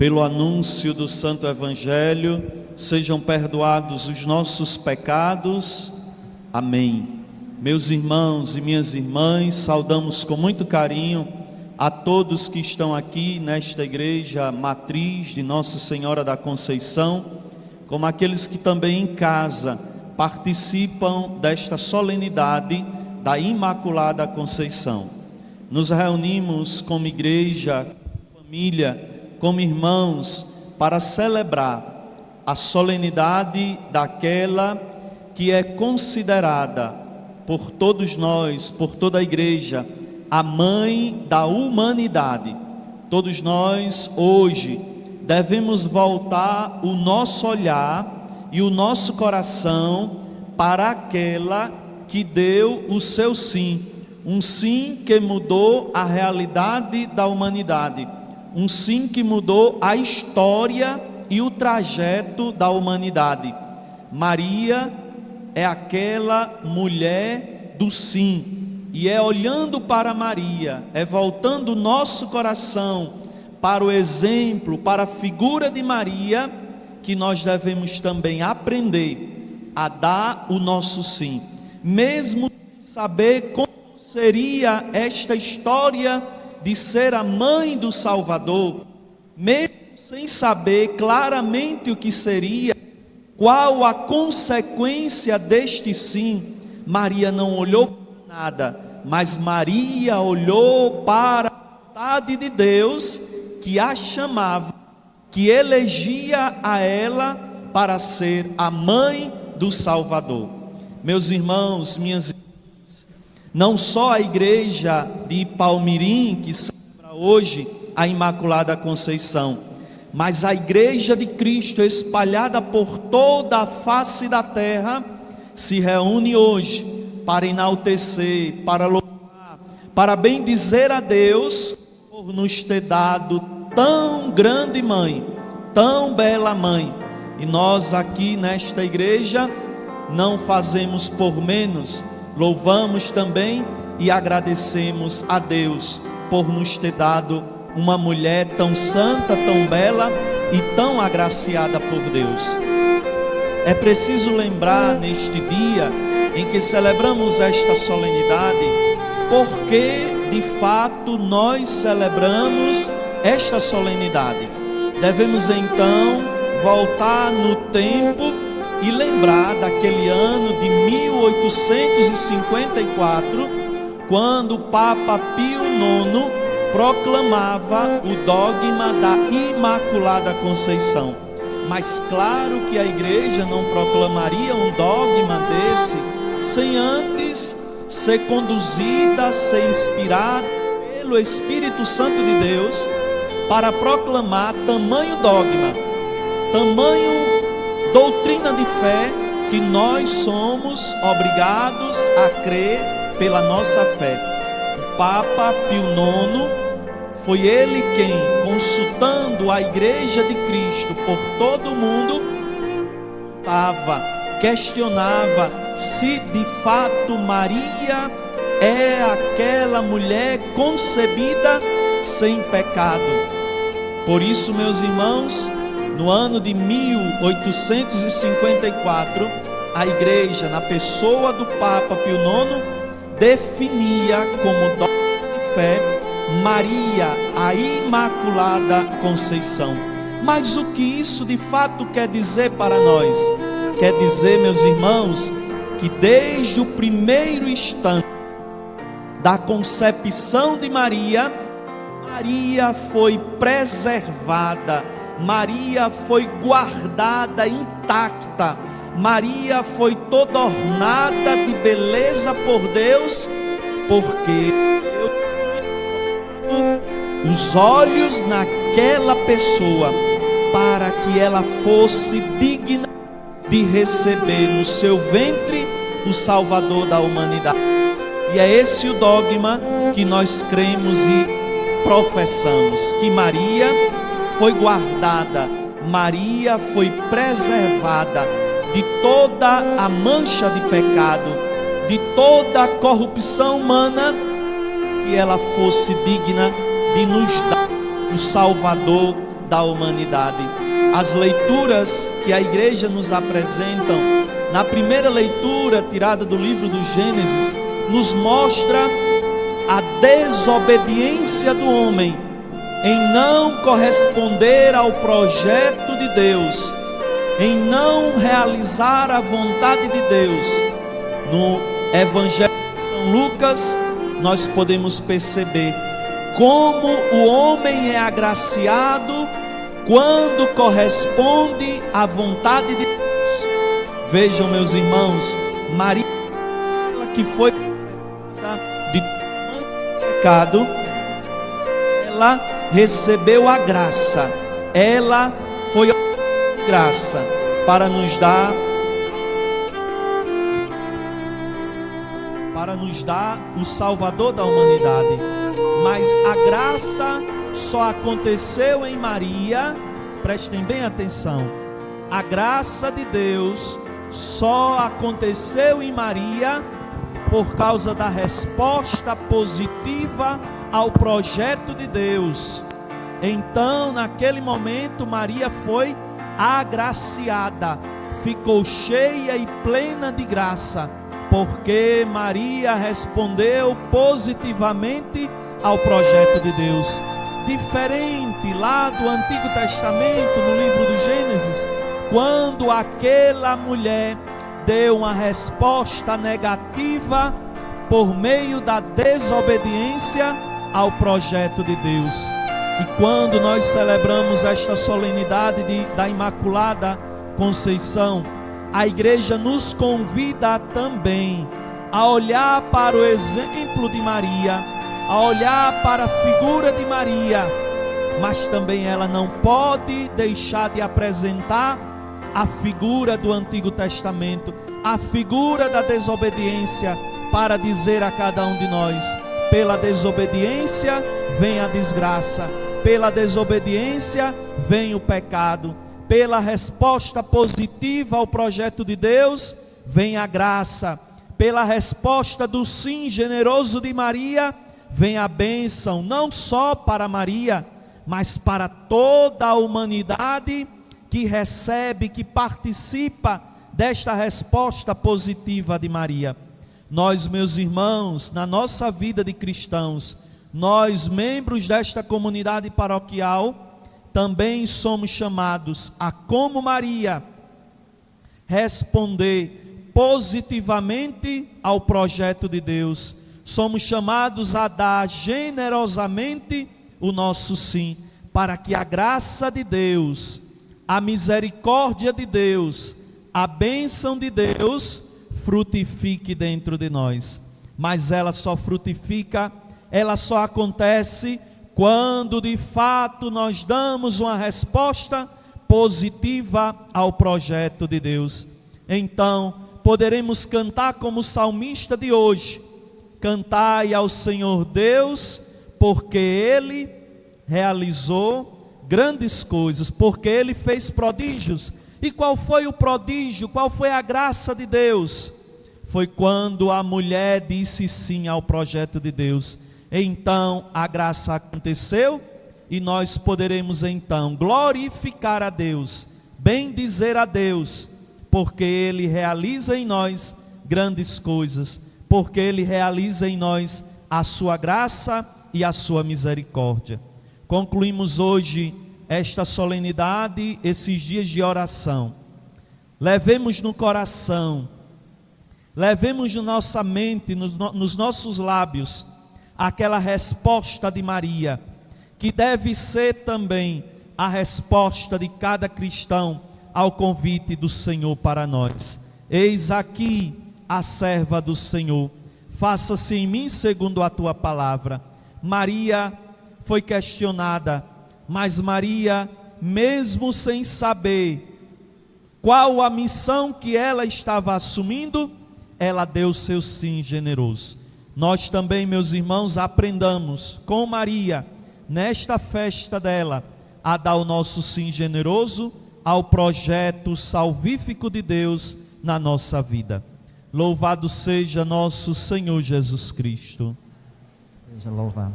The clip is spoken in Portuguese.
pelo anúncio do Santo Evangelho, sejam perdoados os nossos pecados. Amém. Meus irmãos e minhas irmãs, saudamos com muito carinho a todos que estão aqui nesta igreja matriz de Nossa Senhora da Conceição, como aqueles que também em casa participam desta solenidade da Imaculada Conceição. Nos reunimos como igreja, família, como irmãos, para celebrar a solenidade daquela que é considerada por todos nós, por toda a igreja, a mãe da humanidade. Todos nós hoje devemos voltar o nosso olhar e o nosso coração para aquela que deu o seu sim, um sim que mudou a realidade da humanidade, um sim que mudou a história e o trajeto da humanidade. Maria é aquela mulher do sim, e é olhando para Maria, é voltando o nosso coração para o exemplo, para a figura de Maria, que nós devemos também aprender a dar o nosso sim, mesmo sem saber como seria esta história de ser a mãe do Salvador, mesmo sem saber claramente o que seria, qual a consequência deste sim. Maria não olhou para nada, mas Maria olhou para a vontade de Deus, que a chamava, que elegia a ela para ser a mãe do Salvador. Meus irmãos, minhas irmãs, não só a igreja de Palmirim, que celebra hoje a Imaculada Conceição, mas a igreja de Cristo espalhada por toda a face da terra, se reúne hoje para enaltecer, para louvar, para bendizer a Deus, por nos ter dado tão grande mãe, tão bela mãe. E nós aqui nesta igreja não fazemos por menos, louvamos também e agradecemos a Deus por nos ter dado uma mulher tão santa, tão bela e tão agraciada por Deus. É preciso lembrar neste dia em que celebramos esta solenidade, porque de fato nós celebramos esta solenidade. Devemos então voltar no tempo e lembrar daquele ano de 1854, quando o Papa Pio IX proclamava o dogma da Imaculada Conceição. Mas claro que a igreja não proclamaria um dogma desse sem antes ser conduzida, ser inspirada pelo Espírito Santo de Deus para proclamar tamanho dogma, tamanho doutrina de fé, que nós somos obrigados a crer pela nossa fé. O Papa Pio IX foi ele quem, consultando a igreja de Cristo por todo o mundo, questionava se de fato Maria é aquela mulher concebida sem pecado. Por isso, meus irmãos, no ano de 1854, a igreja, na pessoa do Papa Pio IX, definia como dogma de fé Maria, a Imaculada Conceição. Mas o que isso de fato quer dizer para nós? Quer dizer, meus irmãos, que desde o primeiro instante da concepção de Maria, Maria foi preservada, Maria foi guardada intacta, Maria foi toda ornada de beleza por Deus, porque os olhos naquela pessoa, para que ela fosse digna de receber no seu ventre o Salvador da humanidade. E é esse o dogma que nós cremos e professamos, que Maria foi guardada, Maria foi preservada de toda a mancha de pecado, de toda a corrupção humana, que ela fosse digna de nos dar o Salvador da humanidade. As leituras que a igreja nos apresentam, na primeira leitura tirada do livro do Gênesis, nos mostra a desobediência do homem em não corresponder ao projeto de Deus, em não realizar a vontade de Deus. No Evangelho de São Lucas, nós podemos perceber como o homem é agraciado quando corresponde à vontade de Deus. Vejam, meus irmãos, Maria, que foi de pecado, ela recebeu a graça, ela foi a graça para nos dar o Salvador da humanidade. Mas a graça só aconteceu em Maria, prestem bem atenção, a graça de Deus só aconteceu em Maria por causa da resposta positiva ao projeto de Deus. Então, naquele momento, Maria foi agraciada, ficou cheia e plena de graça, porque Maria respondeu positivamente ao projeto de Deus. Diferente lá do Antigo Testamento, no livro do Gênesis, quando aquela mulher deu uma resposta negativa por meio da desobediência ao projeto de Deus. E quando nós celebramos esta solenidade da Imaculada Conceição, a igreja nos convida também a olhar para o exemplo de Maria, a olhar para a figura de Maria, mas também ela não pode deixar de apresentar a figura do Antigo Testamento, a figura da desobediência, para dizer a cada um de nós: pela desobediência vem a desgraça, pela desobediência vem o pecado, pela resposta positiva ao projeto de Deus vem a graça, pela resposta do sim generoso de Maria vem a bênção, não só para Maria, mas para toda a humanidade que recebe, que participa desta resposta positiva de Maria. Nós, meus irmãos, na nossa vida de cristãos, nós, membros desta comunidade paroquial, também somos chamados a, como Maria, responder positivamente ao projeto de Deus. Somos chamados a dar generosamente o nosso sim, para que a graça de Deus, a misericórdia de Deus, a bênção de Deus frutifique dentro de nós. Mas ela só frutifica, ela só acontece quando de fato nós damos uma resposta positiva ao projeto de Deus. Então poderemos cantar como o salmista de hoje: cantai ao Senhor Deus, porque Ele realizou grandes coisas, porque Ele fez prodígios. E qual foi o prodígio? Qual foi a graça de Deus? Foi quando a mulher disse sim ao projeto de Deus. Então a graça aconteceu e nós poderemos então glorificar a Deus, bendizer a Deus, porque Ele realiza em nós grandes coisas, porque Ele realiza em nós a sua graça e a sua misericórdia. Concluímos hoje esta solenidade, esses dias de oração. Levemos no coração, levemos na nossa mente, nos nossos lábios, aquela resposta de Maria, que deve ser também a resposta de cada cristão ao convite do Senhor para nós. Eis aqui a serva do Senhor, faça-se em mim segundo a tua palavra. Maria foi questionada, mas Maria, mesmo sem saber qual a missão que ela estava assumindo, ela deu seu sim generoso. Nós também, meus irmãos, aprendamos com Maria, nesta festa dela, a dar o nosso sim generoso ao projeto salvífico de Deus na nossa vida. Louvado seja nosso Senhor Jesus Cristo. Seja louvado.